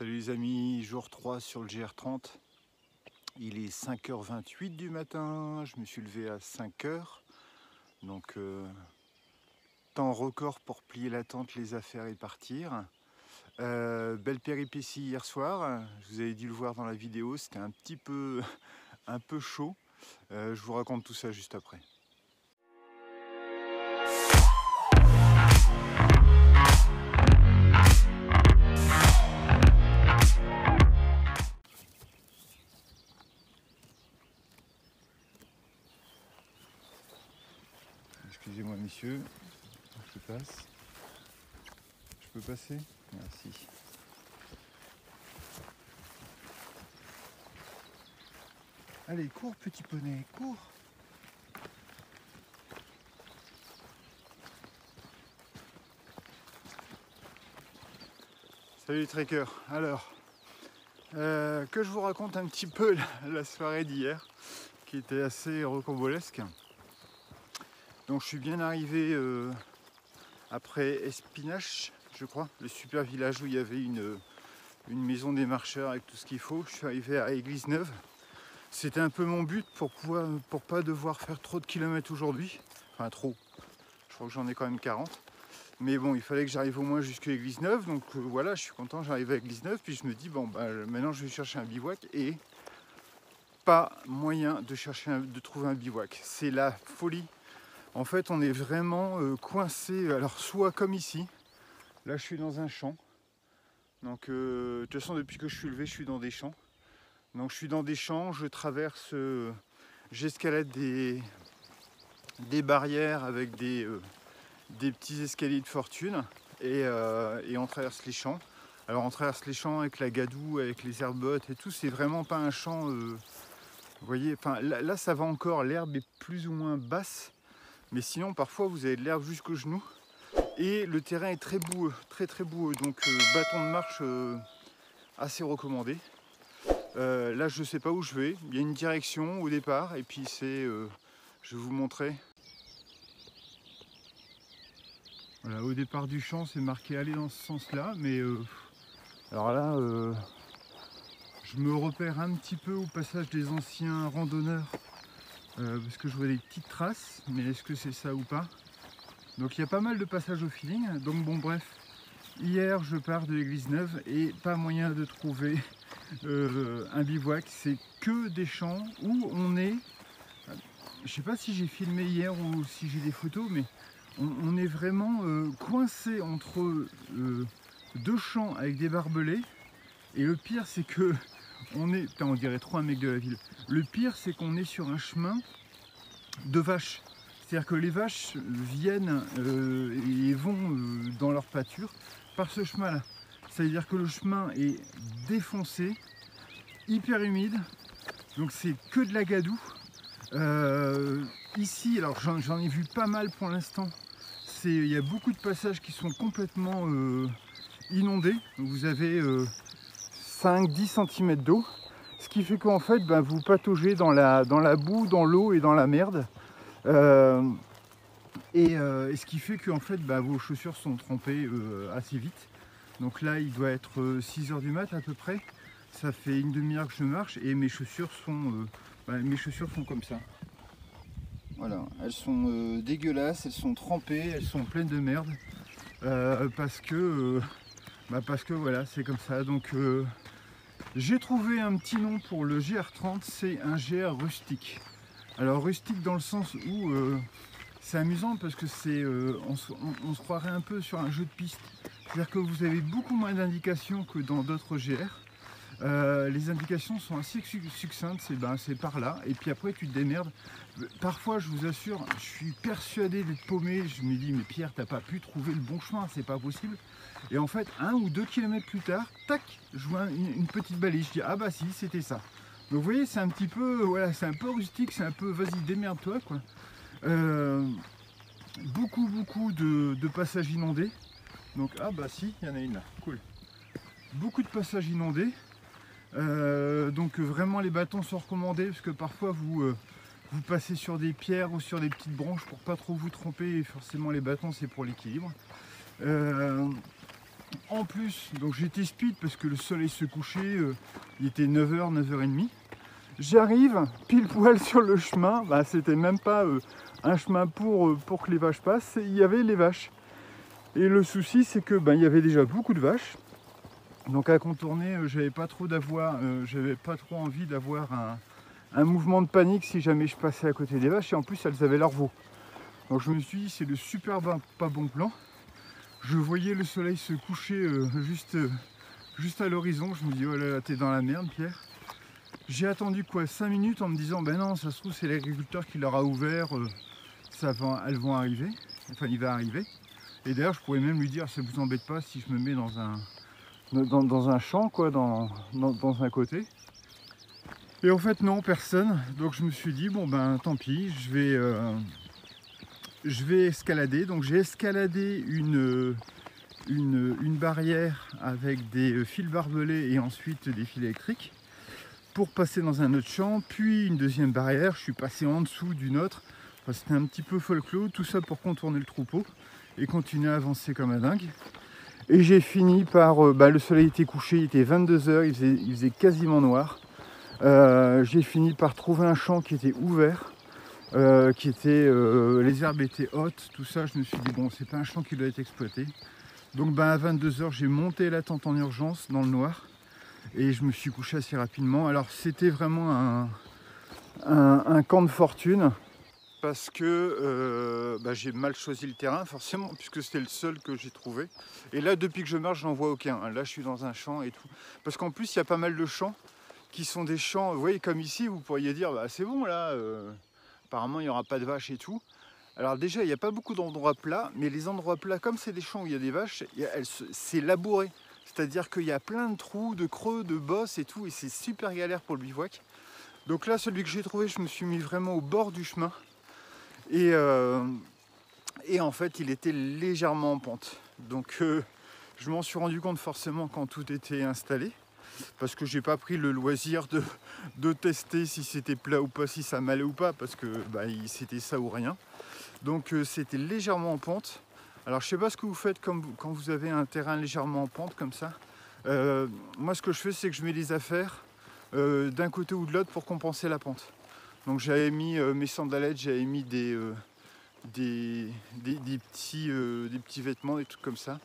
Salut les amis, jour 3 sur le GR30. Il est 5h28 du matin, je me suis levé à 5h. Donc temps record pour plier la tente, les affaires et partir. Belle péripétie hier soir, vous avez dû le voir dans la vidéo, c'était un petit peu, un peu chaud. Je vous raconte tout ça juste après. Excusez-moi messieurs, je passe. Je peux passer? Merci. Allez, cours petit poney, cours! Salut les trekkers. Alors, que je vous raconte un petit peu la soirée d'hier, qui était assez rocambolesque. Donc je suis bien arrivé après Espinache, je crois, le super village où il y avait une maison des marcheurs avec tout ce qu'il faut. Je suis arrivé à Église-Neuve. C'était un peu mon but pour pas devoir faire trop de kilomètres aujourd'hui. Enfin trop, je crois que j'en ai quand même 40. Mais bon, il fallait que j'arrive au moins jusqu'à Église-Neuve. Donc voilà, je suis content, j'arrive à Église-Neuve. Puis je me dis, bon, bah, maintenant je vais chercher un bivouac. Et pas moyen de trouver un bivouac. C'est la folie. En fait, on est vraiment coincé. Alors, soit comme ici. Là, je suis dans un champ. Donc, de toute façon, depuis que je suis levé, je suis dans des champs. Donc, je suis dans des champs. Je traverse, j'escalade des barrières avec des petits escaliers de fortune. Et on traverse les champs. Alors, on traverse les champs avec la gadoue, avec les herbottes et tout. C'est vraiment pas un champ. Vous voyez, enfin, là, ça va encore. L'herbe est plus ou moins basse. Mais sinon, parfois, vous avez de l'herbe jusqu'aux genoux. Et le terrain est très boueux, très boueux. Donc, bâton de marche assez recommandé. Là, je ne sais pas où je vais. Il y a une direction au départ. Et puis, je vais vous montrer. Voilà, au départ du champ, c'est marqué aller dans ce sens-là. Mais alors là, je me repère un petit peu au passage des anciens randonneurs. Parce que je vois des petites traces. Mais est-ce que c'est ça ou pas? Donc il y a pas mal de passages au feeling. Donc bon, bref, hier je pars de Église-Neuve et pas moyen de trouver un bivouac. C'est que des champs où on est. Je sais pas si j'ai filmé hier ou si j'ai des photos, mais on est vraiment coincé entre deux champs avec des barbelés. Et le pire, c'est que on est. Putain, on dirait trop un mec de la ville. Le pire, c'est qu'on est sur un chemin de vaches. C'est-à-dire que les vaches viennent et vont dans leur pâture par ce chemin-là. C'est-à-dire que le chemin est défoncé, hyper humide, donc c'est que de la gadoue. Ici, alors j'en ai vu pas mal pour l'instant. Il y a beaucoup de passages qui sont complètement inondés. Vous avez 5-10 cm d'eau, ce qui fait qu'en fait, vous pataugez dans la boue, dans l'eau et dans la merde. Et ce qui fait que en fait, vos chaussures sont trempées assez vite. Donc là, il doit être 6h du mat à peu près. Ça fait une demi-heure que je marche et mes chaussures sont comme ça. Voilà, elles sont dégueulasses, elles sont trempées, elles sont pleines de merde. Parce que voilà, c'est comme ça. Donc j'ai trouvé un petit nom pour le GR30, c'est un GR rustique. Alors rustique dans le sens où c'est amusant parce que on se croirait un peu sur un jeu de piste. C'est-à-dire que vous avez beaucoup moins d'indications que dans d'autres GR. Les indications sont assez succinctes, c'est par là, et puis après tu te démerdes. Parfois, je vous assure, je suis persuadé d'être paumé. Je me dis, mais Pierre, t'as pas pu trouver le bon chemin, c'est pas possible. Et en fait, 1 ou 2 kilomètres plus tard, tac, je vois une petite balise. Je dis, ah bah si, c'était ça. Donc vous voyez, c'est un petit peu, voilà, c'est un peu rustique, c'est un peu, vas-y, démerde-toi, quoi. Beaucoup de passages inondés. Donc, ah bah si, il y en a une là, cool. Beaucoup de passages inondés. Donc vraiment les bâtons sont recommandés parce que parfois vous passez sur des pierres ou sur des petites branches pour pas trop vous tromper, et forcément les bâtons c'est pour l'équilibre. En plus, donc j'étais speed parce que le soleil se couchait, il était 9h, 9h30. J'arrive pile poil sur le chemin, bah, c'était même pas un chemin pour que les vaches passent, il y avait les vaches. Et le souci c'est que il y avait déjà beaucoup de vaches. Donc à contourner, j'avais pas trop envie d'avoir un mouvement de panique si jamais je passais à côté des vaches, et en plus elles avaient leur veau. Donc je me suis dit c'est le super pas bon plan. Je voyais le soleil se coucher juste à l'horizon, je me dis oh là là t'es dans la merde Pierre. J'ai attendu 5 minutes en me disant ben non ça se trouve c'est l'agriculteur qui leur a ouvert, elles vont arriver, enfin il va arriver. Et d'ailleurs je pourrais même lui dire ça vous embête pas si je me mets dans un champ quoi, dans un côté. Et en fait non, personne. Donc je me suis dit bon ben tant pis, je vais escalader. Donc j'ai escaladé une barrière avec des fils barbelés et ensuite des fils électriques pour passer dans un autre champ, puis une deuxième barrière, je suis passé en dessous d'une autre. Enfin, c'était un petit peu folklore, tout ça pour contourner le troupeau et continuer à avancer comme un dingue. Et j'ai fini par, le soleil était couché, il était 22h, il faisait quasiment noir. J'ai fini par trouver un champ qui était ouvert, les herbes étaient hautes, tout ça. Je me suis dit bon, c'est pas un champ qui doit être exploité. Donc à 22h, j'ai monté la tente en urgence dans le noir et je me suis couché assez rapidement. Alors c'était vraiment un camp de fortune parce que j'ai mal choisi le terrain forcément puisque c'était le seul que j'ai trouvé. Et là depuis que je marche j'en vois aucun. Là je suis dans un champ et tout. Parce qu'en plus il y a pas mal de champs qui sont des champs, vous voyez comme ici vous pourriez dire c'est bon là, apparemment il n'y aura pas de vaches et tout. Alors déjà il n'y a pas beaucoup d'endroits plats, mais les endroits plats comme c'est des champs où il y a des vaches, c'est labouré. C'est-à-dire qu'il y a plein de trous, de creux, de bosses et tout, et c'est super galère pour le bivouac. Donc là, celui que j'ai trouvé, je me suis mis vraiment au bord du chemin. Et en fait, il était légèrement en pente. Donc je m'en suis rendu compte forcément quand tout était installé. Parce que j'ai pas pris le loisir de tester si c'était plat ou pas, si ça m'allait ou pas, parce que c'était ça ou rien. Donc c'était légèrement en pente. Alors je sais pas ce que vous faites quand vous avez un terrain légèrement en pente comme ça. Moi ce que je fais c'est que je mets les affaires d'un côté ou de l'autre pour compenser la pente. Donc j'avais mis mes sandalettes, j'avais mis des petits vêtements, des trucs comme ça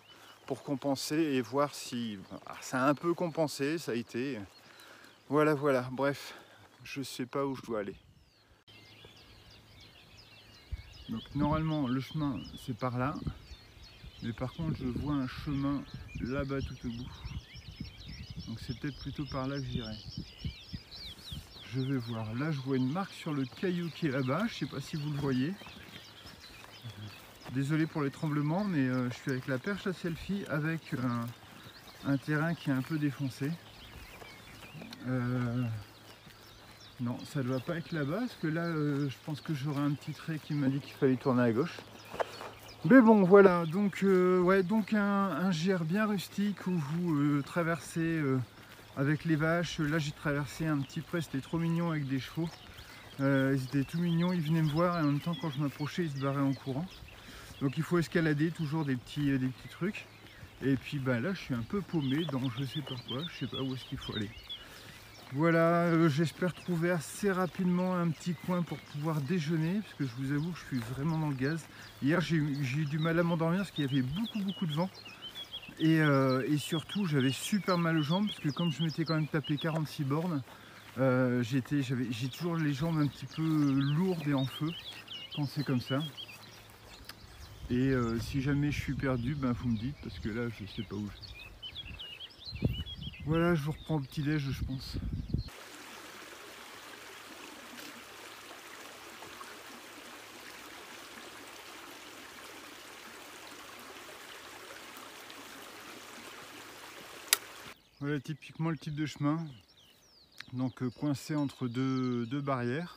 pour compenser et voir si ça a un peu compensé, ça a été. Voilà, bref, je sais pas où je dois aller. Donc normalement le chemin c'est par là. Mais par contre je vois un chemin là-bas tout au bout. Donc c'est peut-être plutôt par là que j'irai. Je vais voir. Là je vois une marque sur le caillou qui est là-bas. Je ne sais pas si vous le voyez. Désolé pour les tremblements, mais je suis avec la perche à selfie avec un terrain qui est un peu défoncé. Non, ça ne doit pas être là-bas, parce que là je pense que j'aurai un petit trait qui m'a dit qu'il fallait tourner à gauche. Mais bon voilà, donc un GR bien rustique où vous traversez avec les vaches. Là j'ai traversé un petit pré, c'était trop mignon avec des chevaux. Ils étaient tout mignons, ils venaient me voir et en même temps quand je m'approchais ils se barraient en courant. Donc il faut escalader toujours des petits trucs. Et puis là je suis un peu paumé dans je sais pas quoi, je sais pas où est-ce qu'il faut aller. Voilà, j'espère trouver assez rapidement un petit coin pour pouvoir déjeuner, parce que je vous avoue que je suis vraiment dans le gaz. Hier j'ai eu du mal à m'endormir parce qu'il y avait beaucoup de vent. Et surtout j'avais super mal aux jambes, parce que comme je m'étais quand même tapé 46 bornes, j'ai toujours les jambes un petit peu lourdes et en feu quand c'est comme ça. Et si jamais je suis perdu, vous me dites, parce que là je sais pas où je suis. Voilà, je vous reprends au petit-déj, je pense. Voilà typiquement le type de chemin. Donc coincé entre deux barrières.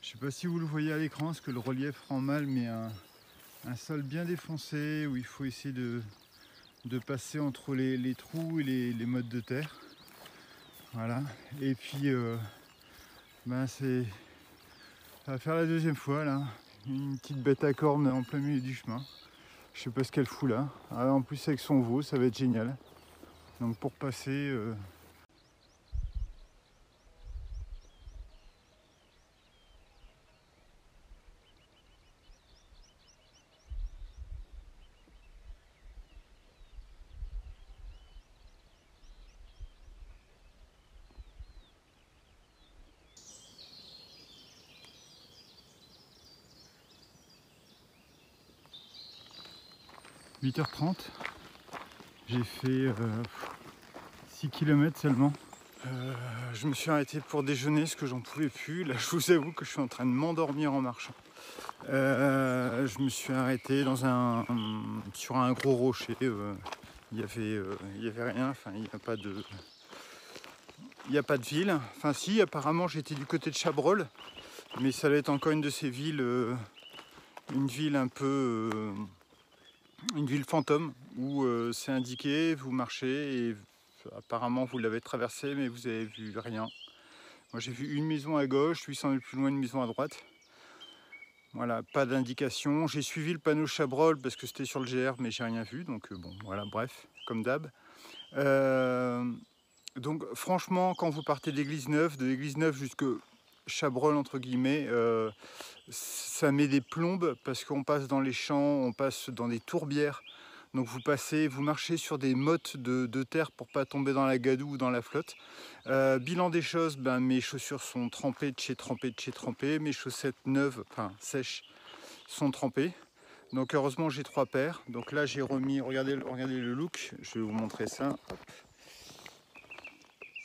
Je ne sais pas si vous le voyez à l'écran, parce que le relief rend mal, mais un sol bien défoncé où il faut essayer de passer entre les trous et les mottes de terre. Voilà. Et puis ça va faire la deuxième fois là. Une petite bête à cornes en plein milieu du chemin. Je sais pas ce qu'elle fout là. Ah, en plus avec son veau, ça va être génial. Donc pour passer... 8h30, j'ai fait 6 km seulement. Je me suis arrêté pour déjeuner parce que j'en pouvais plus. Là, je vous avoue que je suis en train de m'endormir en marchant. Je me suis arrêté sur un gros rocher. Il y avait rien. Enfin, il n'y a pas de ville. Enfin, si, apparemment, j'étais du côté de Chabrol, mais ça allait être encore une de ces villes, une ville un peu, une ville fantôme où c'est indiqué, vous marchez et apparemment vous l'avez traversé, mais vous avez vu rien. Moi, j'ai vu une maison à gauche, 800 mètres plus loin, une maison à droite. Voilà, pas d'indication. J'ai suivi le panneau Chabrol parce que c'était sur le GR, mais j'ai rien vu. Donc bon, voilà, bref, comme d'hab. Donc franchement, quand vous partez d'Église Neuve, de l'Église Neuve jusque Chabrol, entre guillemets, ça met des plombes parce qu'on passe dans les champs, on passe dans des tourbières. Donc vous marchez sur des mottes de terre pour pas tomber dans la gadoue ou dans la flotte. Bilan des choses, mes chaussures sont trempées, de chez trempées. Mes chaussettes neuves, enfin sèches, sont trempées. Donc heureusement j'ai 3 paires. Donc là j'ai remis, regardez le look, je vais vous montrer ça.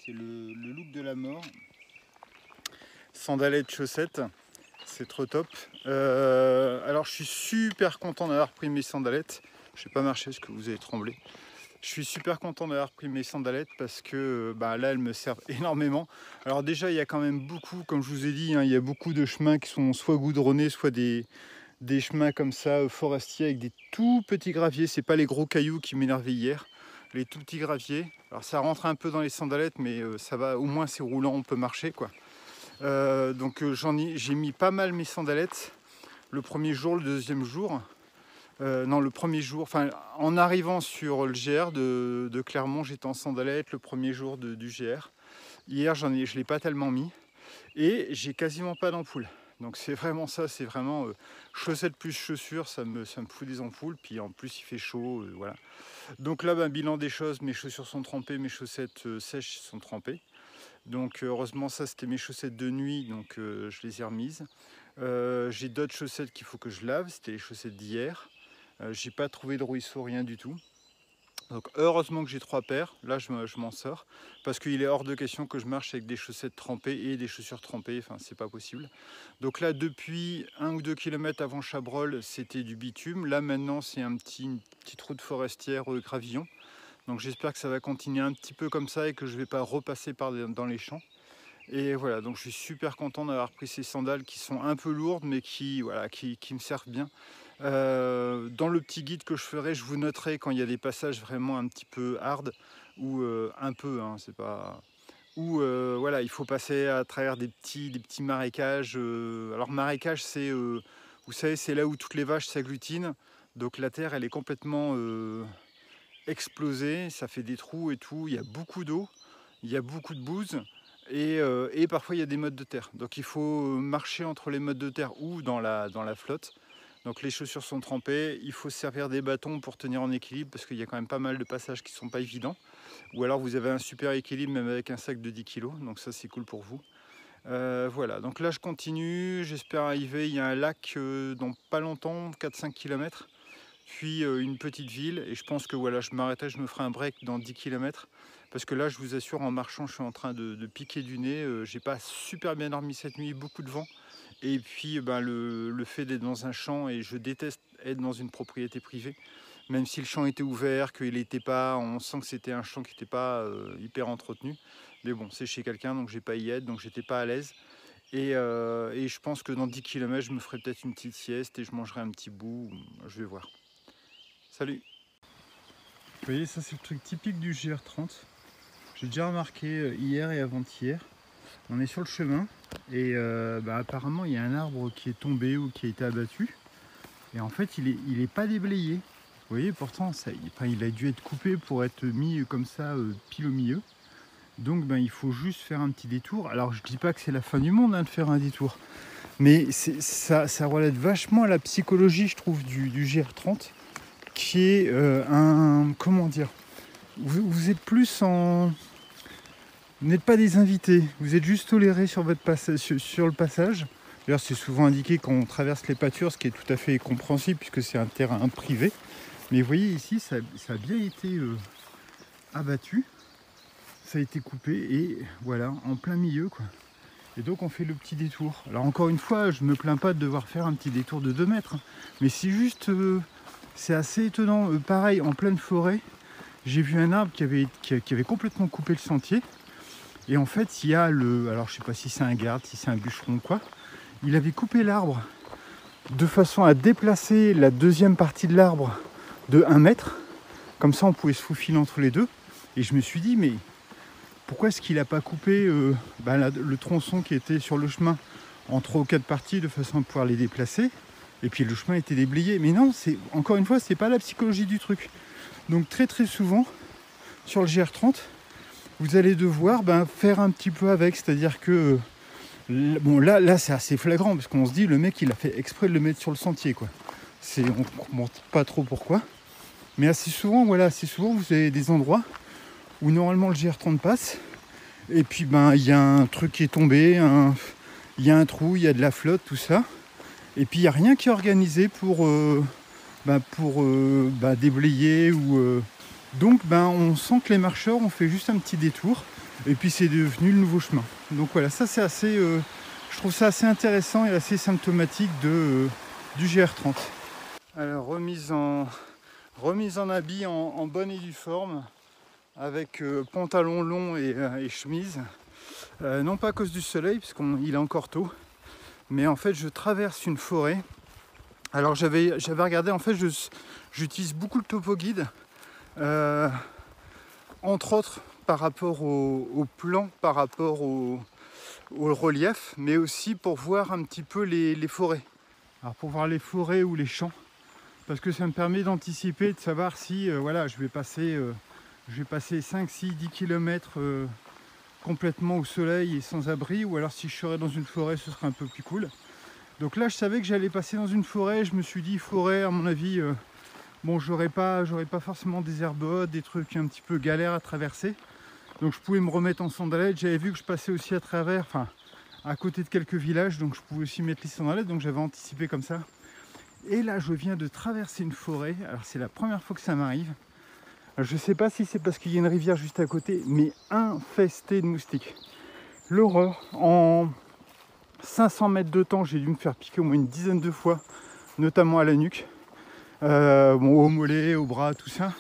C'est le look de la mort. Sandalettes, chaussettes, c'est trop top. Alors je suis super content d'avoir pris mes sandalettes. Je n'ai pas marché parce que vous avez tremblé. Je suis super content d'avoir pris mes sandalettes parce que là elles me servent énormément. Alors déjà il y a quand même beaucoup, comme je vous ai dit, il y a beaucoup de chemins qui sont soit goudronnés, soit des chemins comme ça forestiers avec des tout petits graviers. C'est pas les gros cailloux qui m'énervaient hier, les tout petits graviers. Alors ça rentre un peu dans les sandalettes, mais ça va, au moins c'est roulant, on peut marcher quoi. Donc j'ai mis pas mal mes sandalettes le premier jour, le deuxième jour. Non, le premier jour, enfin en arrivant sur le GR de Clermont, j'étais en sandalettes le premier jour du GR. Hier, je ne l'ai pas tellement mis et j'ai quasiment pas d'ampoule. Donc c'est vraiment ça, c'est vraiment chaussettes plus chaussures, ça me fout des ampoules. Puis en plus il fait chaud, voilà. Donc là, bilan des choses, mes chaussures sont trempées, mes chaussettes sèches sont trempées. Donc heureusement ça c'était mes chaussettes de nuit, donc je les ai remises. J'ai d'autres chaussettes qu'il faut que je lave, c'était les chaussettes d'hier. J'ai pas trouvé de ruisseau, rien du tout. Donc heureusement que j'ai 3 paires, là je m'en sors, parce qu'il est hors de question que je marche avec des chaussettes trempées et des chaussures trempées, enfin c'est pas possible. Donc là depuis 1 ou 2 km avant Chabrol, c'était du bitume, là maintenant c'est une petite route forestière gravillon. Donc j'espère que ça va continuer un petit peu comme ça et que je ne vais pas repasser dans les champs. Et voilà, donc je suis super content d'avoir pris ces sandales qui sont un peu lourdes mais qui me servent bien. Dans le petit guide que je ferai, je vous noterai quand il y a des passages vraiment un petit peu hard ou un peu, hein, c'est pas... Où voilà, il faut passer à travers des petits marécages. Alors marécage, c'est, vous savez, c'est là où toutes les vaches s'agglutinent. Donc la terre, elle est complètement explosée, ça fait des trous et tout. Il y a beaucoup d'eau, il y a beaucoup de bouse. Et parfois il y a des mottes de terre. Donc il faut marcher entre les mottes de terre ou dans la flotte. Donc les chaussures sont trempées, il faut se servir des bâtons pour tenir en équilibre parce qu'il y a quand même pas mal de passages qui ne sont pas évidents. Ou alors vous avez un super équilibre même avec un sac de 10 kg, donc ça c'est cool pour vous. Voilà, donc là je continue, j'espère arriver, il y a un lac dans pas longtemps, 4-5 km, puis une petite ville, et je pense que voilà, je m'arrêterai, je me ferai un break dans 10 km, parce que là je vous assure, en marchant je suis en train de piquer du nez, j'ai pas super bien dormi cette nuit, beaucoup de vent, et puis le fait d'être dans un champ, et je déteste être dans une propriété privée, même si le champ était ouvert, qu'il était pas, on sent que c'était un champ qui n'était pas hyper entretenu, mais bon, c'est chez quelqu'un, donc j'ai pas y être, donc j'étais pas à l'aise. Et je pense que dans 10 km, je me ferai peut-être une petite sieste et je mangerai un petit bout, je vais voir. Salut! Vous voyez, ça c'est le truc typique du GR30. J'ai déjà remarqué hier et avant-hier. On est sur le chemin et apparemment il y a un arbre qui est tombé ou qui a été abattu. Et en fait il est pas déblayé. Vous voyez, pourtant, il a dû être coupé pour être mis comme ça, pile au milieu. Donc ben, il faut juste faire un petit détour. Alors je dis pas que c'est la fin du monde de faire un détour. Mais ça relève vachement à la psychologie, je trouve, du GR30. Qui est comment dire, vous êtes plus en... Vous n'êtes pas des invités, vous êtes juste tolérés sur votre sur le passage. D'ailleurs, c'est souvent indiqué quand on traverse les pâtures, ce qui est tout à fait compréhensible puisque c'est un terrain privé. Mais vous voyez ici, ça a bien été abattu, ça a été coupé et voilà, en plein milieu quoi. Et donc on fait le petit détour. Alors encore une fois, je ne me plains pas de devoir faire un petit détour de 2 mètres, mais c'est juste, c'est assez étonnant. Pareil, en pleine forêt, j'ai vu un arbre qui avait complètement coupé le sentier. Et en fait, il y a alors je sais pas si c'est un garde, si c'est un bûcheron ou quoi, il avait coupé l'arbre de façon à déplacer la deuxième partie de l'arbre de 1 mètre. Comme ça, on pouvait se faufiler entre les deux. Et je me suis dit, mais pourquoi est-ce qu'il n'a pas coupé le tronçon qui était sur le chemin en 3 ou 4 parties de façon à pouvoir les déplacer? Et puis le chemin était déblayé. Mais non, encore une fois, c'est pas la psychologie du truc. Donc très très souvent, sur le GR30, vous allez devoir faire un petit peu avec, c'est-à-dire que bon là c'est assez flagrant parce qu'on se dit le mec il a fait exprès de le mettre sur le sentier quoi. On ne comprend pas trop pourquoi, mais assez souvent vous avez des endroits où normalement le GR30 passe et puis il y a un truc qui est tombé, il y a un trou, il y a de la flotte, tout ça, et puis il n'y a rien qui est organisé pour déblayer ou donc on sent que les marcheurs ont fait juste un petit détour et puis c'est devenu le nouveau chemin. Donc voilà, ça c'est assez, je trouve ça assez intéressant et assez symptomatique du GR30. Alors remise en habit en bonne et due forme avec pantalon long et chemise. Non pas à cause du soleil parce qu'il est encore tôt, mais en fait je traverse une forêt. Alors j'avais regardé, en fait j'utilise beaucoup le topo guide. Entre autres par rapport au plan, par rapport au relief, mais aussi pour voir un petit peu les forêts. Alors pour voir les forêts ou les champs, parce que ça me permet d'anticiper, de savoir si je vais passer 5, 6, 10 km complètement au soleil et sans abri, ou alors si je serais dans une forêt ce serait un peu plus cool. Donc là je savais que j'allais passer dans une forêt, je me suis dit forêt à mon avis... j'aurais pas forcément des herbes hautes, des trucs un petit peu galères à traverser. Donc je pouvais me remettre en sandalettes. J'avais vu que je passais aussi à côté de quelques villages, donc je pouvais aussi mettre les sandalettes, donc j'avais anticipé comme ça. Et là je viens de traverser une forêt, alors c'est la première fois que ça m'arrive. Je sais pas si c'est parce qu'il y a une rivière juste à côté, mais infestée de moustiques. L'horreur. En 500 mètres de temps, j'ai dû me faire piquer au moins une dizaine de fois, notamment à la nuque. Au mollet, au bras, tout ça.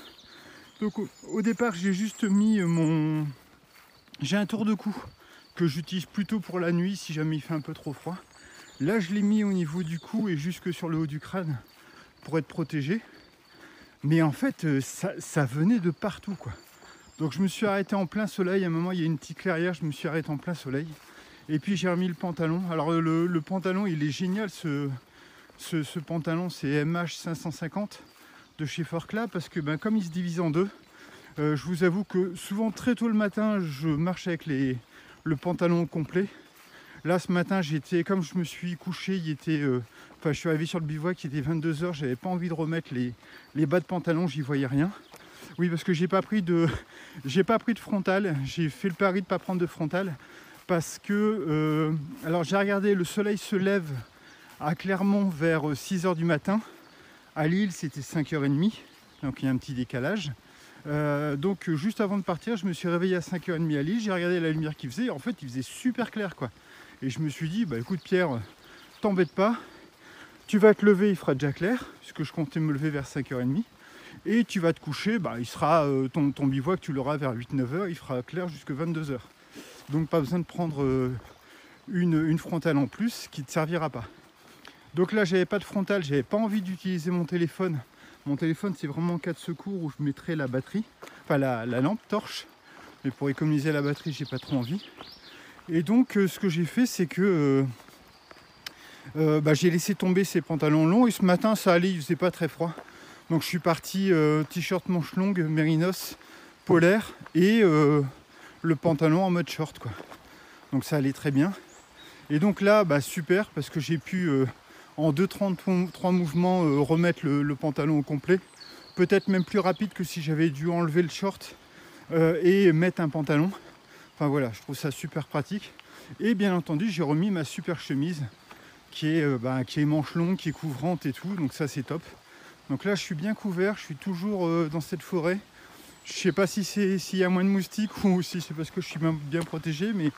Donc au départ j'ai juste mis j'ai un tour de cou que j'utilise plutôt pour la nuit si jamais il fait un peu trop froid. Là je l'ai mis au niveau du cou et jusque sur le haut du crâne pour être protégé. Mais en fait ça venait de partout quoi. Donc je me suis arrêté en plein soleil. À un moment il y a une petite clairière, je me suis arrêté en plein soleil. Et puis j'ai remis le pantalon. Alors le pantalon il est génial ce pantalon, c'est MH550 de chez Forclaz parce que comme il se divise en deux, je vous avoue que souvent très tôt le matin je marche avec le pantalon complet. Là ce matin comme je me suis couché, je suis arrivé sur le bivouac, il était 22h, j'avais pas envie de remettre les bas de pantalon, j'y voyais rien. Oui, parce que j'ai pas pris de frontal, j'ai fait le pari de pas prendre de frontal parce que alors j'ai regardé, le soleil se lève à Clermont vers 6h du matin. À Lille, c'était 5h30, donc il y a un petit décalage. Donc juste avant de partir, je me suis réveillé à 5h30 à Lille, j'ai regardé la lumière qu'il faisait, en fait il faisait super clair quoi. Et je me suis dit, écoute Pierre, t'embête pas, tu vas te lever, il fera déjà clair, puisque je comptais me lever vers 5h30, et tu vas te coucher, il sera ton bivouac, tu l'auras vers 8-9h, il fera clair jusqu'à 22h. Donc pas besoin de prendre une frontale en plus qui ne te servira pas. Donc là j'avais pas de frontal, j'avais pas envie d'utiliser mon téléphone. Mon téléphone c'est vraiment en cas de secours où je mettrai la batterie, la lampe torche. Mais pour économiser la batterie j'ai pas trop envie. Et donc ce que j'ai fait c'est que j'ai laissé tomber ces pantalons longs et ce matin ça allait, il faisait pas très froid. Donc je suis parti t-shirt manche longue, mérinos, polaire et le pantalon en mode short quoi. Donc ça allait très bien. Et donc là, bah, super, parce que j'ai pu en 2-3 mouvements remettre le pantalon au complet. Peut-être même plus rapide que si j'avais dû enlever le short et mettre un pantalon. Enfin voilà, je trouve ça super pratique. Et bien entendu, j'ai remis ma super chemise qui est manche longue, qui est couvrante et tout. Donc ça, c'est top. Donc là, je suis bien couvert, je suis toujours dans cette forêt. Je sais pas si s'il y a moins de moustiques ou si c'est parce que je suis bien protégé, mais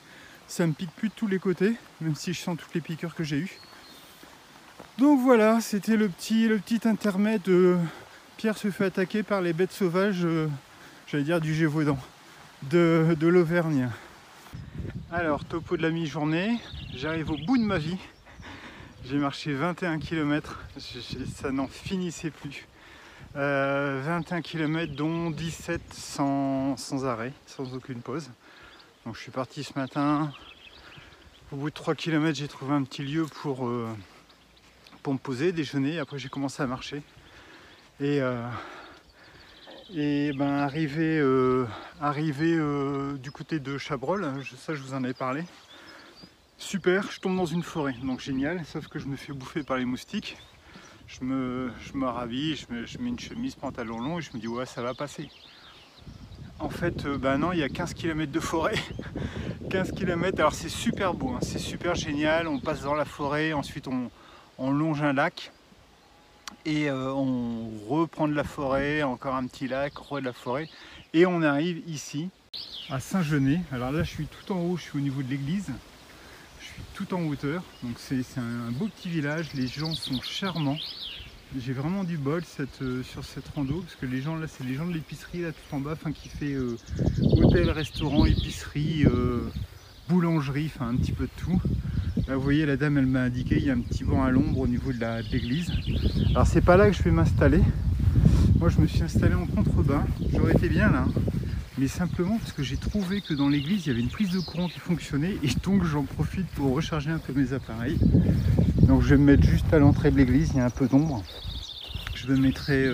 ça me pique plus de tous les côtés, même si je sens toutes les piqûres que j'ai eues. Donc voilà, c'était le petit intermède. Pierre se fait attaquer par les bêtes sauvages, j'allais dire du Gévaudan, de l'Auvergne. Alors, topo de la mi-journée, j'arrive au bout de ma vie. J'ai marché 21 km, ça n'en finissait plus. 21 km dont 17 sans arrêt, sans aucune pause. Donc je suis parti ce matin. Au bout de 3 km, j'ai trouvé un petit lieu pour me poser, déjeuner. Après j'ai commencé à marcher. Et arrivé du côté de Chabrol, ça je vous en avais parlé. Super, je tombe dans une forêt, donc génial, sauf que je me fais bouffer par les moustiques. Je me rhabille, je mets une chemise, pantalon long et je me dis ouais, ça va passer. En fait, non, il y a 15 km de forêt. 15 km, alors c'est super beau, hein, c'est super génial. On passe dans la forêt, ensuite on longe un lac et on reprend de la forêt, encore un petit lac, de la forêt. Et on arrive ici, à Saint-Genès. Alors là, je suis tout en haut, je suis au niveau de l'église. Je suis tout en hauteur, donc c'est un beau petit village, les gens sont charmants. J'ai vraiment du bol sur cette rando, parce que les gens là, c'est les gens de l'épicerie là tout en bas, qui fait hôtel, restaurant, épicerie, boulangerie, enfin un petit peu de tout. Là vous voyez, la dame elle m'a indiqué, il y a un petit banc à l'ombre au niveau de l'église. Alors c'est pas là que je vais m'installer. Moi je me suis installé en contrebas, j'aurais été bien là. Mais simplement parce que j'ai trouvé que dans l'église il y avait une prise de courant qui fonctionnait et donc j'en profite pour recharger un peu mes appareils. Donc je vais me mettre juste à l'entrée de l'église, il y a un peu d'ombre. Je me mettrai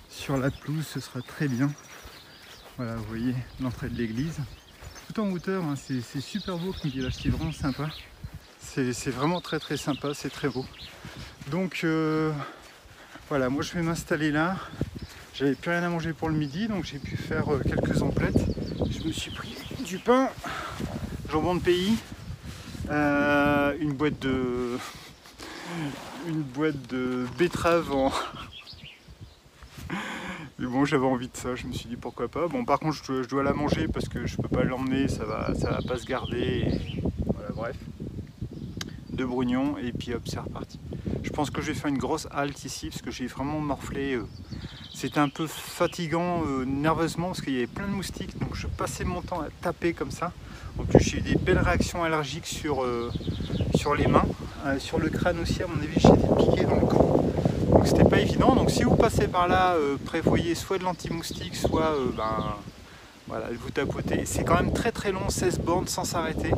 sur la pelouse, ce sera très bien. Voilà, vous voyez l'entrée de l'église. Tout en hauteur, hein, c'est super beau comme village, c'est vraiment sympa. C'est vraiment très très sympa, c'est très beau. Donc voilà, moi je vais m'installer là. J'avais plus rien à manger pour le midi, donc j'ai pu faire quelques emplettes. Je me suis pris du pain, jambon de pays, une boîte de betterave en... Mais bon, j'avais envie de ça, je me suis dit pourquoi pas. Bon, par contre, je dois la manger parce que je peux pas l'emmener, ça va pas se garder. Et... Voilà, bref. 2 brugnons et puis hop, c'est reparti. Je pense que je vais faire une grosse halte ici parce que j'ai vraiment morflé. C'était un peu fatigant nerveusement parce qu'il y avait plein de moustiques, donc je passais mon temps à taper comme ça. En plus j'ai eu des belles réactions allergiques sur les mains, sur le crâne aussi, à mon avis j'ai été piqué dans le cou. Donc c'était pas évident, donc si vous passez par là, prévoyez soit de l'anti-moustique, soit voilà, vous tapotez. C'est quand même très très long, 16 bornes sans s'arrêter.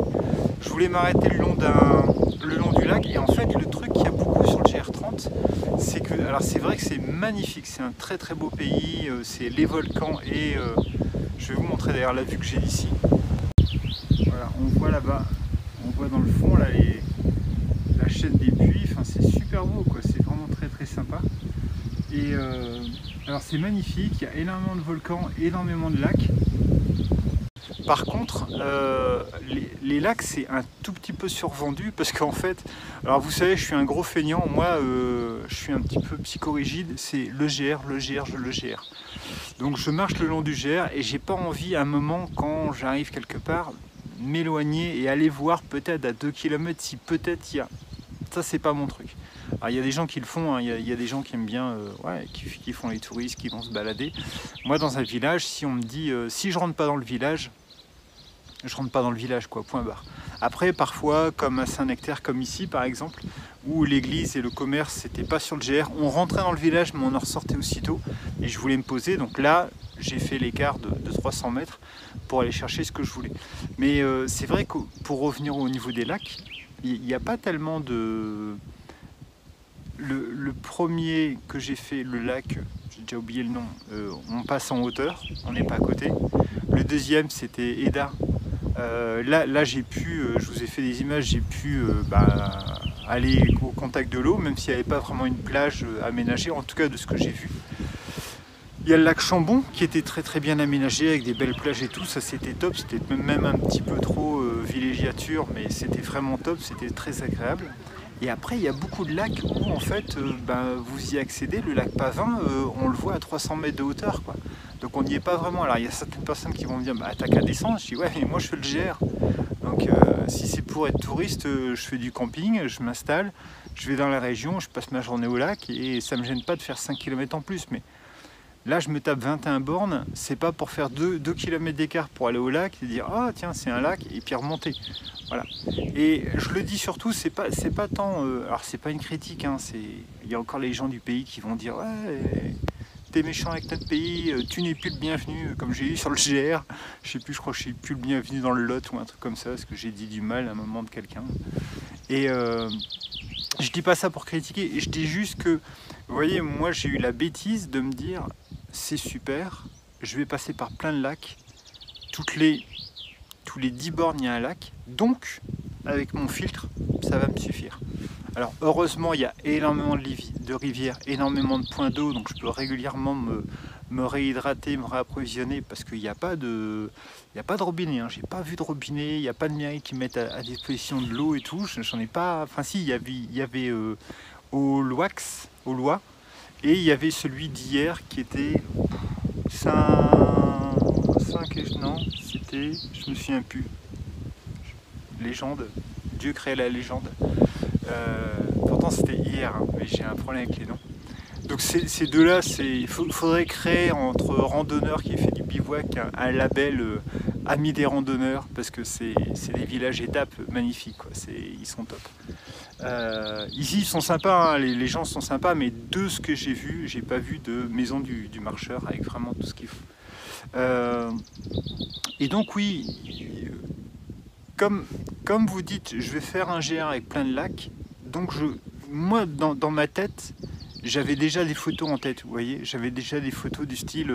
Je voulais m'arrêter le long du lac et en fait le truc qu'il y a beaucoup sur le GR30, c'est que, alors c'est vrai que c'est magnifique, c'est un très très beau pays, c'est les volcans et je vais vous montrer d'ailleurs la vue que j'ai d'ici. Voilà, on voit là-bas, on voit dans le fond là la chaîne des puits, enfin c'est super beau quoi, c'est vraiment très très sympa. Et alors c'est magnifique, il y a énormément de volcans, énormément de lacs. Par contre, les lacs c'est un tout petit peu survendu parce qu'en fait, alors vous savez, je suis un gros feignant, moi je suis un petit peu psychorigide, c'est le GR. Donc je marche le long du GR et j'ai pas envie à un moment quand j'arrive quelque part m'éloigner et aller voir peut-être à 2 km si peut-être il y a... Ça c'est pas mon truc. Alors il y a des gens qui le font, hein, il y a des gens qui aiment bien, qui font les touristes, qui vont se balader. Moi dans un village, si on me dit, si je rentre pas dans le village, je rentre pas dans le village quoi, point barre. Après parfois, comme à Saint-Nectaire, comme ici par exemple, où l'église et le commerce c'était pas sur le GR, on rentrait dans le village mais on en ressortait aussitôt et je voulais me poser, donc là j'ai fait l'écart de 300 mètres pour aller chercher ce que je voulais. Mais c'est vrai que pour revenir au niveau des lacs, il n'y a pas tellement de... le premier que j'ai fait, le lac, j'ai déjà oublié le nom, on passe en hauteur, on n'est pas à côté. Le deuxième, c'était Eda. Là j'ai pu, je vous ai fait des images, j'ai pu aller au contact de l'eau, même s'il n'y avait pas vraiment une plage aménagée, en tout cas de ce que j'ai vu. Il y a le lac Chambon qui était très bien aménagé avec des belles plages et tout, ça c'était top, c'était même un petit peu trop villégiature, mais c'était vraiment top, c'était très agréable. Et après il y a beaucoup de lacs où en fait vous y accédez, le lac Pavin, on le voit à 300 mètres de hauteur quoi. Donc on n'y est pas vraiment. Alors il y a certaines personnes qui vont me dire bah t'as qu'à descendre, je dis ouais mais moi je fais le GR. Donc si c'est pour être touriste, je fais du camping, je m'installe, je vais dans la région, je passe ma journée au lac et ça me gêne pas de faire 5 km en plus. Mais là, je me tape 21 bornes, c'est pas pour faire 2 km d'écart pour aller au lac et dire ah tiens c'est un lac et puis remonter. Voilà. Et je le dis surtout, c'est pas tant, alors c'est pas une critique, hein, il y a encore les gens du pays qui vont dire ouais t'es méchant avec notre pays, tu n'es plus le bienvenu, comme j'ai eu sur le GR, je sais plus, je crois que je suis plus le bienvenu dans le Lot ou un truc comme ça, parce que j'ai dit du mal à un moment de quelqu'un. Et je dis pas ça pour critiquer, je dis juste que, vous voyez, moi j'ai eu la bêtise de me dire c'est super, je vais passer par plein de lacs, tous les 10 bornes il y a un lac, donc avec mon filtre ça va me suffire. Alors heureusement il y a énormément de rivières, énormément de points d'eau, donc je peux régulièrement me réhydrater, me réapprovisionner parce qu'il n'y a pas de robinet, hein. J'ai pas vu de robinet, il n'y a pas de mairie qui mettent à disposition de l'eau et tout, j'en ai pas, enfin si, il y avait au Loix, et il y avait celui d'hier qui était 5 non, c'était, je me souviens plus, légende, Dieu crée la légende. Pourtant c'était hier, hein, mais j'ai un problème avec les noms. Donc ces deux-là, il faudrait créer entre randonneurs qui fait du bivouac un label Amis des randonneurs, parce que c'est des villages étapes magnifiques, quoi. Ils sont top. Ici ils sont sympas, hein, les gens sont sympas, mais de ce que j'ai vu, j'ai pas vu de maison du marcheur avec vraiment tout ce qu'il faut. Et donc oui, comme vous dites, je vais faire un GR avec plein de lacs, donc moi dans ma tête, j'avais déjà des photos en tête, vous voyez, j'avais déjà des photos du style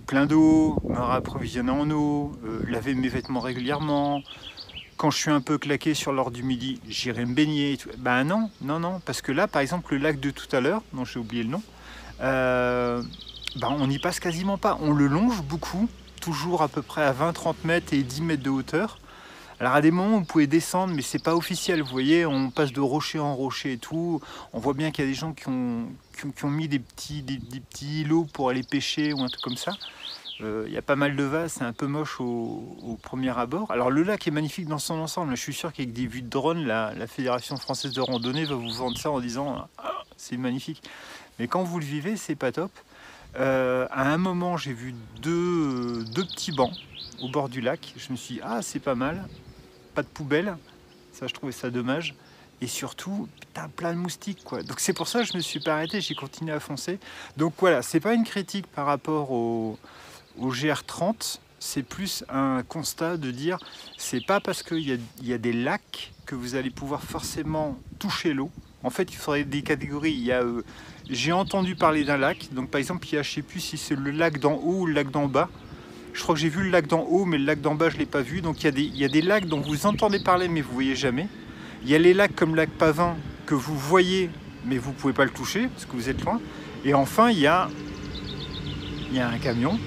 plein d'eau, me réapprovisionner en eau, laver mes vêtements régulièrement. Quand je suis un peu claqué sur l'heure du midi, j'irai me baigner. Ben non, parce que là, par exemple, le lac de tout à l'heure, dont j'ai oublié le nom, on n'y passe quasiment pas. On le longe beaucoup, toujours à peu près à 20-30 mètres et 10 mètres de hauteur. Alors à des moments, vous pouvez descendre, mais c'est pas officiel. Vous voyez, on passe de rocher en rocher et tout. On voit bien qu'il y a des gens qui ont mis des petits îlots pour aller pêcher ou un truc comme ça. Il y a pas mal de vases, c'est un peu moche au premier abord. Alors le lac est magnifique dans son ensemble. Je suis sûr qu'avec des vues de drone, la Fédération française de randonnée va vous vendre ça en disant ah, c'est magnifique. Mais quand vous le vivez, c'est pas top. À un moment, j'ai vu deux petits bancs au bord du lac. Je me suis dit ah c'est pas mal. Pas de poubelle, ça je trouvais ça dommage. Et surtout, putain, plein de moustiques quoi. Donc c'est pour ça que je me suis pas arrêté, j'ai continué à foncer. Donc voilà, c'est pas une critique par rapport au GR30, c'est plus un constat de dire c'est pas parce qu'il y a des lacs que vous allez pouvoir forcément toucher l'eau. En fait, il faudrait des catégories. Il y a, j'ai entendu parler d'un lac, donc par exemple, il y a, je sais plus si c'est le lac d'en haut ou le lac d'en bas. Je crois que j'ai vu le lac d'en haut, mais le lac d'en bas, je ne l'ai pas vu. Donc il y a des lacs dont vous entendez parler, mais vous ne voyez jamais. Il y a les lacs comme le lac Pavin que vous voyez, mais vous ne pouvez pas le toucher parce que vous êtes loin. Et enfin, il y a un camion.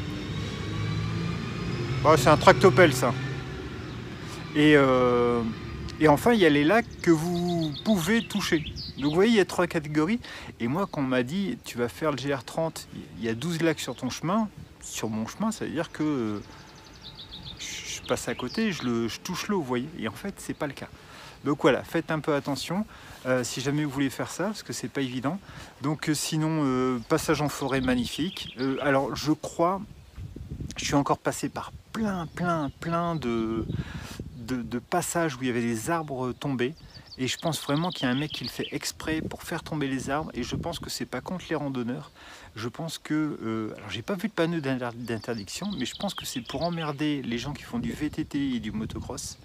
Oh, c'est un tractopelle, ça. Et enfin, il y a les lacs que vous pouvez toucher. Donc vous voyez, il y a 3 catégories. Et moi, quand on m'a dit, tu vas faire le GR30, il y a 12 lacs sur ton chemin, sur mon chemin, ça veut dire que je passe à côté, je touche l'eau, vous voyez. Et en fait, c'est pas le cas. Donc voilà, faites un peu attention si jamais vous voulez faire ça, parce que c'est pas évident. Donc sinon, passage en forêt magnifique. Alors je crois, je suis encore passé par plein de passages où il y avait des arbres tombés. Et je pense vraiment qu'il y a un mec qui le fait exprès pour faire tomber les arbres. Et je pense que c'est pas contre les randonneurs. Je pense que... alors j'ai pas vu de panneau d'interdiction, mais je pense que c'est pour emmerder les gens qui font du VTT et du motocross.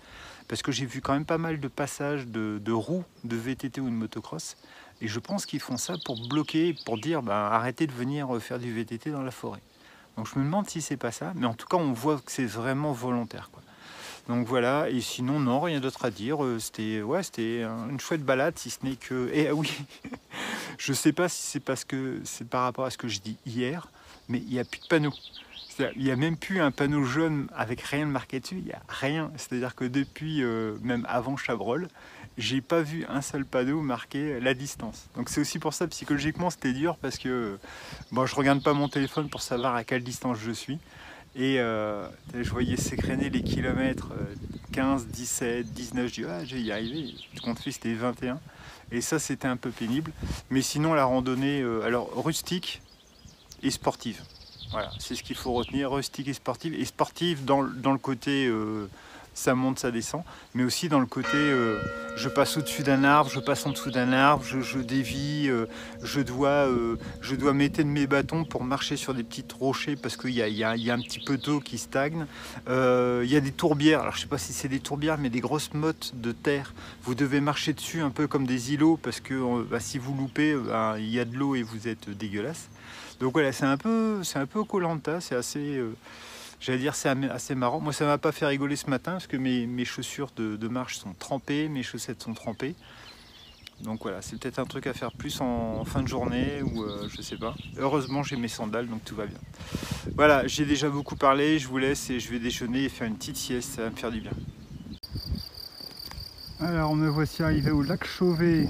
parce que j'ai vu quand même pas mal de passages de roues de VTT ou de motocross, et je pense qu'ils font ça pour bloquer, pour dire arrêtez de venir faire du VTT dans la forêt. Donc je me demande si c'est pas ça, mais en tout cas on voit que c'est vraiment volontaire, quoi. Donc voilà, et sinon non, rien d'autre à dire. C'était une chouette balade, si ce n'est que... Et oui, je sais pas si c'est parce que c'est par rapport à ce que je dis hier, mais il n'y a plus de panneaux. Il n'y a même plus un panneau jaune avec rien de marqué dessus, il n'y a rien. C'est-à-dire que depuis, même avant Chabrol, j'ai pas vu un seul panneau marqué la distance. Donc c'est aussi pour ça, psychologiquement, c'était dur, parce que je regarde pas mon téléphone pour savoir à quelle distance je suis. Et je voyais s'écréner les kilomètres, 15, 17, 19, je dis je vais y arriver, je compte fait c'était 21. Et ça c'était un peu pénible. Mais sinon la randonnée, alors rustique et sportive. Voilà, c'est ce qu'il faut retenir, rustique et sportive. Et sportive dans le côté ça monte, ça descend, mais aussi dans le côté je passe au-dessus d'un arbre, je passe en dessous d'un arbre, je dévie, je dois m'éteindre mes bâtons pour marcher sur des petits rochers parce qu'il y a un petit peu d'eau qui stagne. Il y a des tourbières, alors je ne sais pas si c'est des tourbières, mais des grosses mottes de terre. Vous devez marcher dessus un peu comme des îlots parce que si vous loupez, il y a de l'eau et vous êtes dégueulasse. Donc voilà, c'est un peu Koh-Lanta, c'est assez... J'allais dire c'est assez marrant. Moi ça m'a pas fait rigoler ce matin parce que mes chaussures de marche sont trempées, mes chaussettes sont trempées. Donc voilà, c'est peut-être un truc à faire plus en fin de journée ou je sais pas. Heureusement j'ai mes sandales donc tout va bien. Voilà, j'ai déjà beaucoup parlé, je vous laisse et je vais déjeuner et faire une petite sieste, ça va me faire du bien. Alors me voici arrivé au lac Chauvet,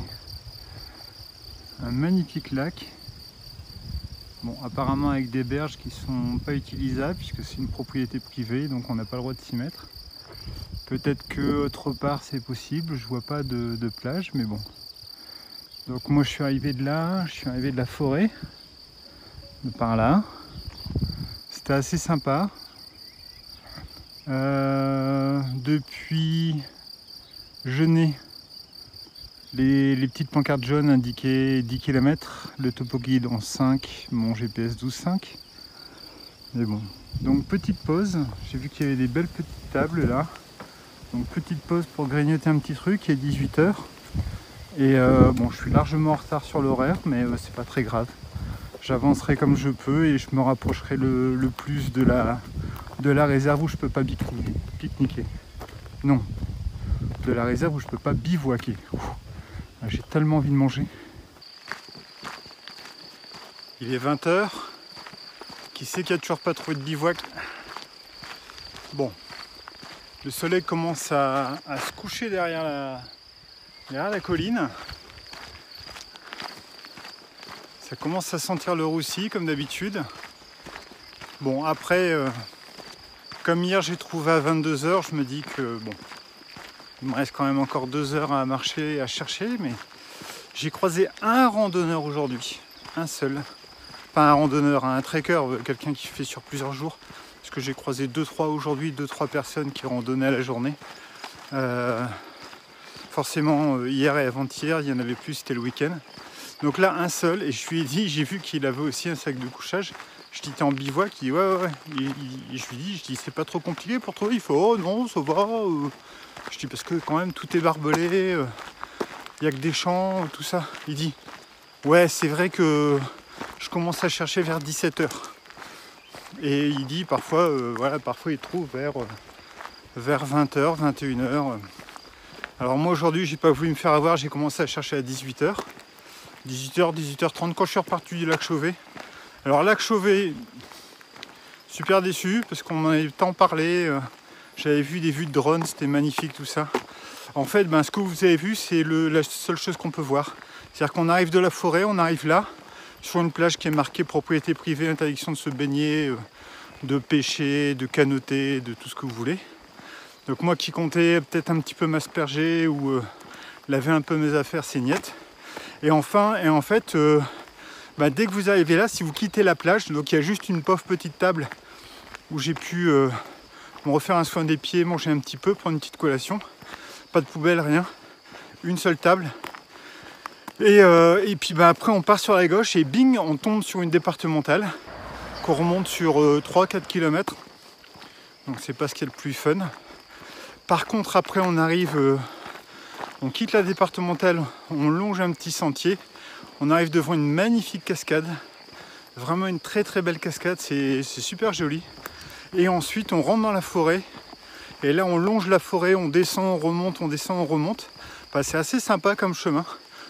un magnifique lac. Bon, apparemment avec des berges qui sont pas utilisables puisque c'est une propriété privée, donc on n'a pas le droit de s'y mettre. Peut-être que autre part c'est possible, je vois pas de plage, mais bon. Donc moi je suis arrivé de là, je suis arrivé de la forêt, de par là. C'était assez sympa. Depuis Genêt, les petites pancartes jaunes indiquaient 10 km, le topo guide en 5, mon GPS 12,5. Mais bon, donc petite pause, j'ai vu qu'il y avait des belles petites tables là. Donc petite pause pour grignoter un petit truc, il est 18 h. Et bon, je suis largement en retard sur l'horaire, mais c'est pas très grave. J'avancerai comme je peux et je me rapprocherai le plus de la réserve où je peux pas pique-niquer. Non, de la réserve où je peux pas bivouaquer. J'ai tellement envie de manger. Il est 20 h. Qui sait qu'il n'y a toujours pas trouvé de bivouac? Bon, le soleil commence à se coucher derrière la colline. Ça commence à sentir le roussi comme d'habitude. Bon, après, comme hier j'ai trouvé à 22 h, je me dis que bon, il me reste quand même encore 2 heures à marcher, à chercher, mais j'ai croisé un randonneur aujourd'hui, un seul. Pas un randonneur, un trekker, quelqu'un qui fait sur plusieurs jours. Parce que j'ai croisé 2-3 aujourd'hui, 2-3 personnes qui randonnaient à la journée. Forcément, hier et avant-hier, il y en avait plus, c'était le week-end. Donc là, un seul, et je lui ai dit, j'ai vu qu'il avait aussi un sac de couchage. Je dis, t'es en bivouac? Il dit, ouais. Je lui dis, c'est pas trop compliqué pour toi? Il fait, oh non, ça va. Je dis, parce que quand même, tout est barbelé, il n'y a que des champs, tout ça. Il dit, ouais, c'est vrai que je commence à chercher vers 17 h. Et il dit, parfois, parfois il trouve vers 20 h, 21 h. Alors moi, aujourd'hui, j'ai pas voulu me faire avoir, j'ai commencé à chercher à 18 h. 18 h, 18 h 30, quand je suis reparti du lac Chauvet. Alors, lac Chauvet, super déçu, parce qu'on m'en avait tant parlé. J'avais vu des vues de drone, c'était magnifique tout ça. En fait, ce que vous avez vu, c'est la seule chose qu'on peut voir. C'est-à-dire qu'on arrive de la forêt, on arrive là, sur une plage qui est marquée propriété privée, interdiction de se baigner, de pêcher, de canoter, de tout ce que vous voulez. Donc moi qui comptais peut-être un petit peu m'asperger ou laver un peu mes affaires, c'est niette. Et en fait, dès que vous arrivez là, si vous quittez la plage, donc il y a juste une pauvre petite table où j'ai pu me refaire un soin des pieds, manger un petit peu, prendre une petite collation. Pas de poubelle, rien. Une seule table. Et puis après on part sur la gauche et bing, on tombe sur une départementale qu'on remonte sur 3-4 km. Donc c'est pas ce qui est le plus fun. Par contre après on arrive, on quitte la départementale, on longe un petit sentier, on arrive devant une magnifique cascade, vraiment une très très belle cascade, c'est super joli. Et ensuite on rentre dans la forêt, et là on longe la forêt, on descend, on remonte, on descend, on remonte. Bah, c'est assez sympa comme chemin,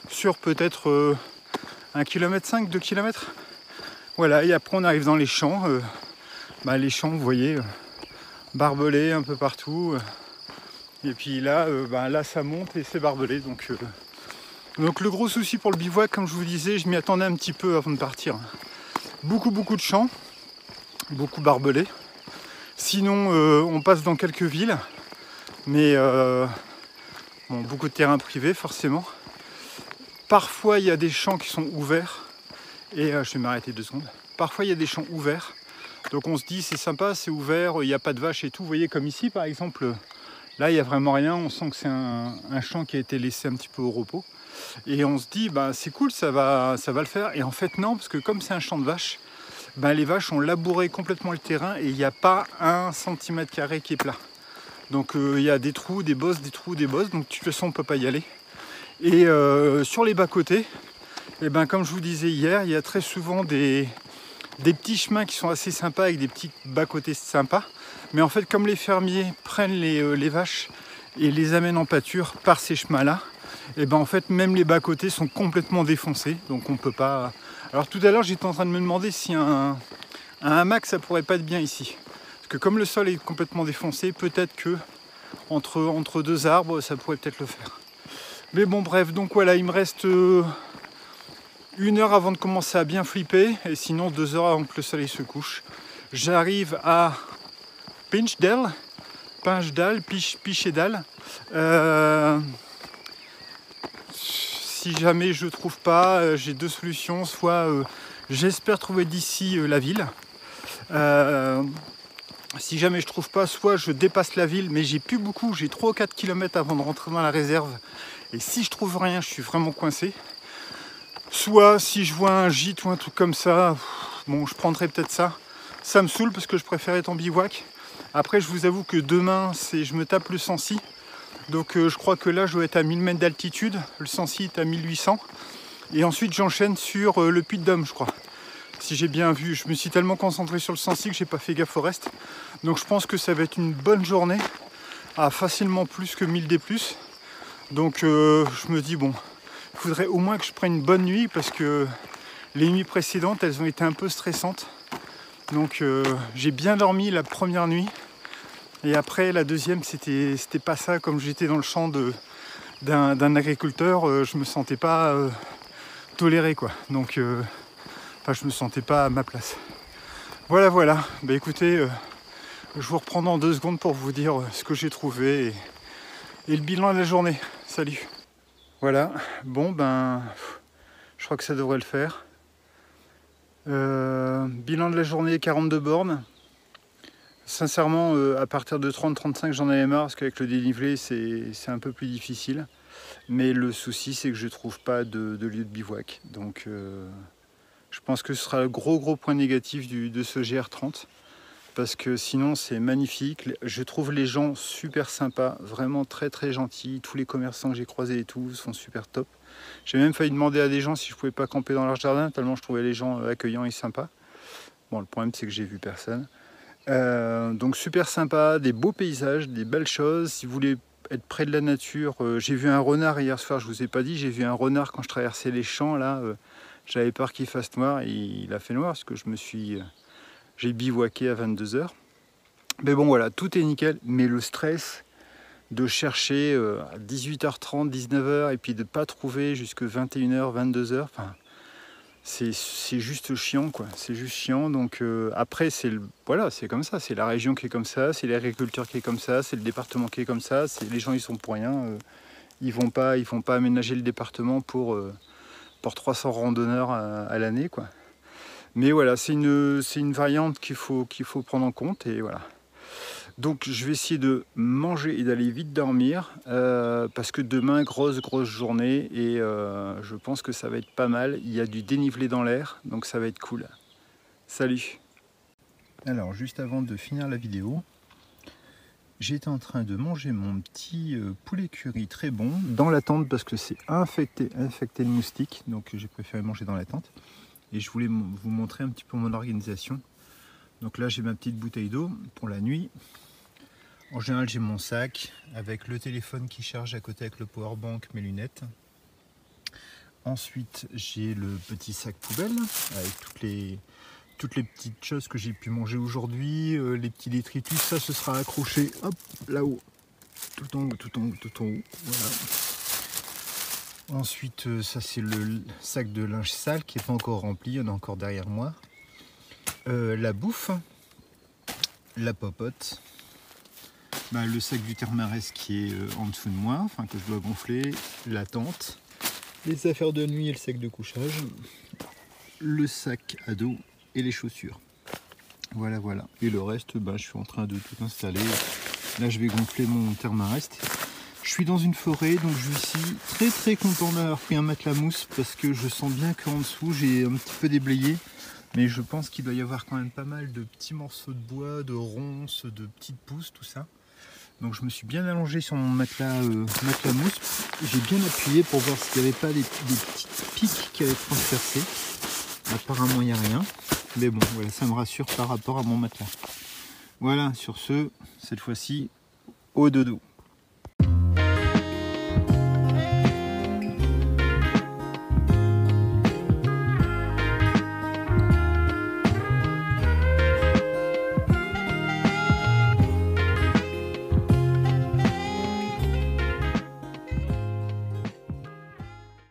sur peut-être 1,5 km, 2 km. Voilà, et après on arrive dans les champs, les champs vous voyez, barbelés un peu partout. Et puis là, là ça monte et c'est barbelé. Donc le gros souci pour le bivouac, comme je vous disais, je m'y attendais un petit peu avant de partir. Beaucoup de champs, beaucoup barbelés. Sinon on passe dans quelques villes, mais beaucoup de terrain privé forcément. Parfois il y a des champs qui sont ouverts, et je vais m'arrêter 2 secondes. Parfois il y a des champs ouverts, donc on se dit c'est sympa, c'est ouvert, il n'y a pas de vaches et tout. Vous voyez comme ici par exemple, là il n'y a vraiment rien, on sent que c'est un champ qui a été laissé un petit peu au repos. Et on se dit c'est cool, ça va le faire. Et en fait non, parce que comme c'est un champ de vaches, les vaches ont labouré complètement le terrain et il n'y a pas 1 cm² qui est plat. Donc il y a des trous, des bosses, des trous, des bosses, donc de toute façon on ne peut pas y aller. Et sur les bas-côtés, comme je vous disais hier, il y a très souvent des petits chemins qui sont assez sympas avec des petits bas-côtés sympas. Mais en fait, comme les fermiers prennent les vaches et les amènent en pâture par ces chemins-là, en fait, même les bas-côtés sont complètement défoncés. Donc on peut pas... Alors tout à l'heure, j'étais en train de me demander si un hamac, ça pourrait pas être bien ici. Parce que comme le sol est complètement défoncé, peut-être que entre 2 arbres, ça pourrait peut-être le faire. Mais bon, bref, donc voilà, il me reste 1 heure avant de commencer à bien flipper, et sinon 2 heures avant que le soleil se couche. J'arrive à Pinchdale, Pinchdale. Si jamais je trouve pas, j'ai 2 solutions. Soit j'espère trouver d'ici la ville. Si jamais je trouve pas, soit je dépasse la ville, mais j'ai plus beaucoup, j'ai 3 ou 4 km avant de rentrer dans la réserve. Et si je trouve rien, je suis vraiment coincé. Soit si je vois un gîte ou un truc comme ça, je prendrai peut-être ça. Ça me saoule parce que je préfère être en bivouac. Après, je vous avoue que demain, je me tape le Sancy. Donc je crois que là, je dois être à 1000 mètres d'altitude. Le Sancy est à 1800. Et ensuite, j'enchaîne sur le Puy-de-Dôme, je crois. Si j'ai bien vu, je me suis tellement concentré sur le Sancy que j'ai pas fait gaffe au reste. Donc je pense que ça va être une bonne journée, à facilement plus que 1000 D+. Donc je me dis il faudrait au moins que je prenne une bonne nuit, parce que les nuits précédentes, elles ont été un peu stressantes. Donc j'ai bien dormi la première nuit, et après la deuxième, c'était pas ça. Comme j'étais dans le champ d'un agriculteur, je me sentais pas toléré, quoi. Donc je me sentais pas à ma place. Voilà. Écoutez, je vous reprends dans 2 secondes pour vous dire ce que j'ai trouvé et le bilan de la journée. Salut. Voilà, je crois que ça devrait le faire. Bilan de la journée, 42 bornes. Sincèrement, à partir de 30-35, j'en avais marre, parce qu'avec le dénivelé, c'est un peu plus difficile. Mais le souci, c'est que je ne trouve pas de lieu de bivouac. Donc je pense que ce sera le gros point négatif de ce GR30. Parce que sinon c'est magnifique, je trouve les gens super sympas, vraiment très gentils, tous les commerçants que j'ai croisés et tout sont super top. J'ai même failli demander à des gens si je pouvais pas camper dans leur jardin, tellement je trouvais les gens accueillants et sympas. Bon, le problème c'est que j'ai vu personne. Donc super sympa, des beaux paysages, des belles choses. Si vous voulez être près de la nature, j'ai vu un renard hier soir, je vous ai pas dit, j'ai vu un renard quand je traversais les champs là, j'avais peur qu'il fasse noir, et il a fait noir parce que j'ai bivouaqué à 22 h. Mais bon voilà, tout est nickel, mais le stress de chercher à 18h30, 19h et puis de ne pas trouver jusque 21h, 22h, c'est juste chiant, quoi. C'est juste chiant. Donc après, c'est comme ça, c'est la région qui est comme ça, c'est l'agriculture qui est comme ça, c'est le département qui est comme ça, les gens ils sont pour rien, ils vont pas aménager le département pour 300 randonneurs à l'année, quoi. Mais voilà, c'est une variante qu'il faut prendre en compte, et voilà. Donc je vais essayer de manger et d'aller vite dormir, parce que demain, grosse journée, et je pense que ça va être pas mal. Il y a du dénivelé dans l'air, donc ça va être cool. Salut! Alors juste avant de finir la vidéo, j'étais en train de manger mon petit poulet curry très bon dans la tente parce que c'est infecté de moustiques, donc j'ai préféré manger dans la tente. Et je voulais vous montrer un petit peu mon organisation. Donc là j'ai ma petite bouteille d'eau pour la nuit. En général j'ai mon sac avec le téléphone qui charge à côté avec le powerbank, mes lunettes. Ensuite j'ai le petit sac poubelle avec toutes les petites choses que j'ai pu manger aujourd'hui, les petits détritus, ça ce sera accroché hop là-haut, tout en haut, voilà. Ensuite ça c'est le sac de linge sale qui n'est pas encore rempli, il y en a encore derrière moi. La bouffe, la popote, le sac du Thermarest qui est en dessous de moi, enfin que je dois gonfler, la tente, les affaires de nuit et le sac de couchage, le sac à dos et les chaussures. Voilà. Et le reste, je suis en train de tout installer. Là, je vais gonfler mon Thermarest. Je suis dans une forêt, donc je suis très content d'avoir pris un matelas mousse parce que je sens bien qu'en dessous, j'ai un petit peu déblayé. Mais je pense qu'il doit y avoir quand même pas mal de petits morceaux de bois, de ronces, de petites pousses, tout ça. Donc je me suis bien allongé sur mon matelas mousse. J'ai bien appuyé pour voir s'il n'y avait pas des petites piques qui avaient transpercé. Apparemment il n'y a rien. Mais bon, voilà, ça me rassure par rapport à mon matelas. Voilà, sur ce, cette fois-ci, au dodo.